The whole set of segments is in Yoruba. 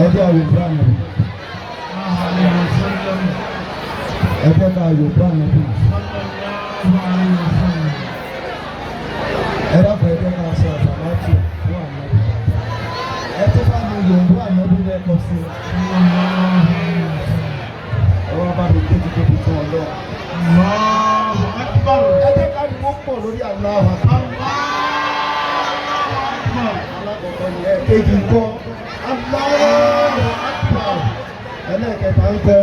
ẹjẹ́ àwòrán àná ẹjẹ́ ká àwòrán àná bí ẹjẹ́ ká ẹjẹ́ ká ṣe àṣàláàtì fún àná ẹjẹ́ ká ní yòówù àná bí lẹ́kọ̀ọ́ sí ọwọ́ bá mi kéjì kéjì fún ọlọ́ ẹjẹ́ ká ní wọ́n pọ̀ lórí àlọ́ àwọn alákọ̀ọ́kọ́ ni ẹ kéjì kọ́ Allahu Akbar ẹlẹ́kẹ̀ẹ́ta ń kọ́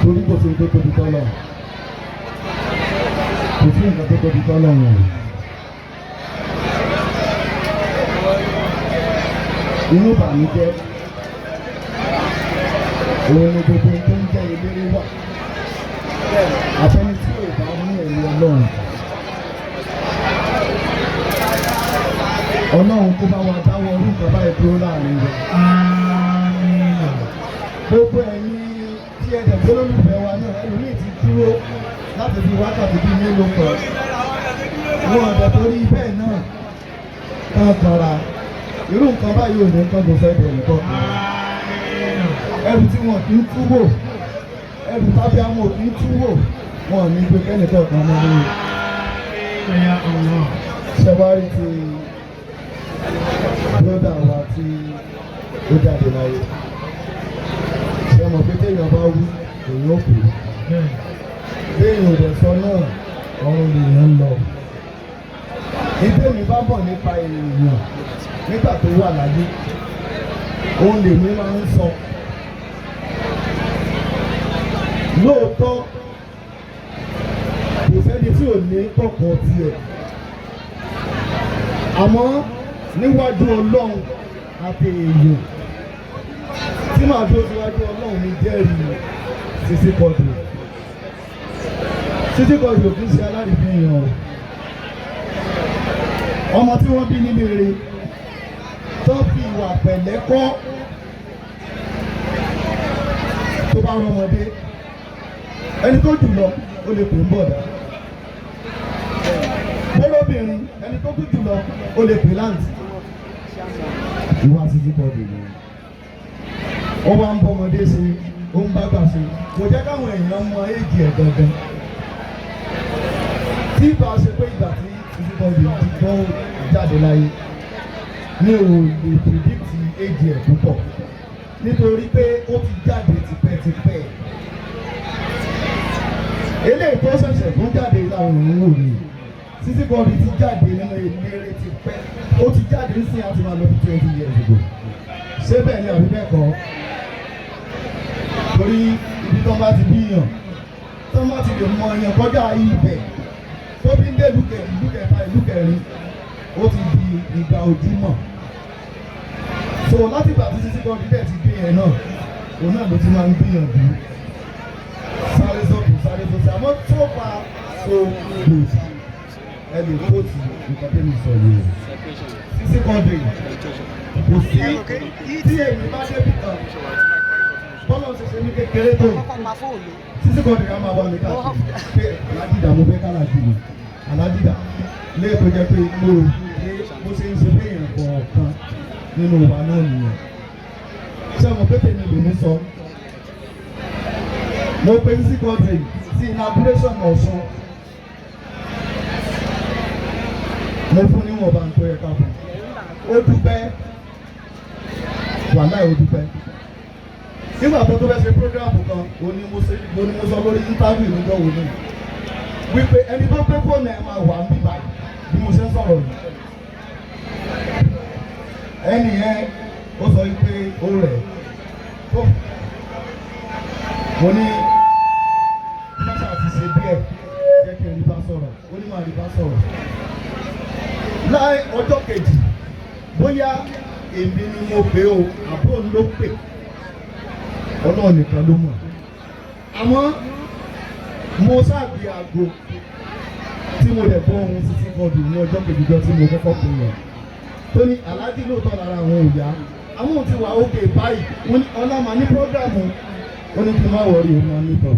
torí kò sí tó tóbi tọ́lọ̀ kò sí nǹkan tó tóbi tọ́lọ̀ wọn. Inú ìbànújẹ́ òun ni gbogbo tó ń jẹ́ eléré wà àfẹni tí ò bá ní ẹ̀rí Ọlọ́run. Ọlọ́run kó bá wa dáwọ́ orí nǹkan báyìí dúró láàrin rẹ̀. Gbogbo ẹ̀yin tí ẹ̀dẹ̀ tó lólùfẹ́ wa náà ẹlòmíì ti dúró láti fi wákàtí bíi mélòó kan. Wọ́n ọ̀dẹ̀ torí bẹ́ẹ̀ náà kàn kanra. Irú nǹkan báyìí ò ní nǹkan tó fẹ́ bẹ̀rẹ̀ nǹkan. Ẹrù tí wọn kì í túwò, ẹrù tábí àmọ́ kì í túwò, wọn ò ní gbé kẹ́nìkan kan mọ́ lórí. Ṣẹ́wárí ti broda wa tí ó jáde láyé ṣe mọ̀ pé téèyàn bá wí èèyàn ò pè téèyàn ò dẹ̀ sọ náà ọ̀run lèèyàn ń lọ. Ìdí mi bá bọ̀ nípa èèyàn nígbà tó wà láyé òun lèmi máa ń sọ. Lóòótọ́ kò sẹ́ni tí ò ní kọ̀ọ̀kan tiẹ̀ àmọ́ níwájú Ọlọ́run àti èèyàn tí màá dúró síwájú Ọlọ́run ní jẹ́rìí Sisi Quadri. Sisi Quadri ò kí ń ṣe alárìíyàn ọmọ tí wọ́n bí nínú eré tó fi ìwà pẹ̀lẹ́ kọ́ tó bá rán ọmọdé ẹni tó jù lọ ó lè pè ń bọ̀dá bọ́lọ́bìnrin ẹni tó jù lọ ó lè pè láǹtì. Ìwà Sisi Quadri ni ó wá ń bọ́mọdé sí ó ń bágbà sí kò jẹ́ káwọn èèyàn mọ éèjì ẹ̀ gangan. Tí ìbá ṣe pé ìgbà tí Sisi Quadri ti gbọ́ jáde láyé mi ò lè predict éèjì ẹ̀ púpọ̀ nítorí pé ó ti jáde tipẹ́tipẹ́. Eléyìí tó ṣẹ̀ṣẹ̀ tó jáde láwọn òun wò ni Sisi Quadri ti jáde nínú eléré ti pẹ́ ó ti jáde sí àti máa lọ bí 20 years ago. Ṣé bẹ́ẹ̀ ni àbí bẹ́ẹ̀ kọ́? Torí ibi tó bá ti bí yàn tó bá ti lè mọ èèyàn kọjá ibẹ̀ tó bí ń dé ìlú kẹta ìlú kẹrin ó ti di ìgbà ojúmọ́. So láti ìgbà tí Sisi Quadri bẹ́ẹ̀ ti dé yẹn náà òun náà ló ti máa ń gbìyànjú sáré sọ́kù sáré sọ́kù àmọ́ tó pa so lòdì ẹ lè kóòtù nǹkan tẹ́mi sọ yìí. Sisi Quadri kò sí tí èyí bá débi kan bọ́lá ṣẹṣẹ ní kékeré tó Sisi Quadri á máa wà ní káàkiri pé alájìdá mo fẹ́ kálàjì ni alájìdá lé tó jẹ́ pé mo rò pé mo ṣe ń ṣe pé èèyàn kọ̀ọ̀kan nínú wa náà nìyẹn. Ṣé mo pé tèmi lòún sọ mo pe Sisi Quadri sí inauguration Ọ̀ṣun. Mo fún níwọ̀n bá ń tó ẹ̀ka fún ó dúpẹ́ wàhálà ó dúpẹ́. Nígbà tó fẹ́ ṣe prógráàmù kan mo ní mo sọ lórí íńtábìlì níjọ́ wo ni wípé ẹni tó pé fóònù ẹ̀ máa wà ń bíbá bí mo ṣe ń sọ̀rọ̀ yìí. Ẹni yẹn ó sọ wípé ó rẹ̀ mo ní mọ́ṣá ti ṣe díẹ̀ jẹ́ kí n rí bá sọ̀rọ̀ ó ní máa rí bá sọ̀rọ̀. Láì ọjọ́ kejì bóyá èmi ni mo pè o àbúrò ló pè Ọlọ́run nìkan ló mọ̀ àmọ́ mo ṣáàbì aago tí mo lè gbọ́ ohun Sisi Quadri ní ọjọ́ kejì jọ tí mo kọ́kọ́ pè yẹn tó ní aláàjì lóòótọ́ lára àwọn òyà àwọn ò ti wà ókè báyìí wọ́n ní ọlá màá ní prógráàmù ó ní kí n má wọrí òun máa ní tọ̀.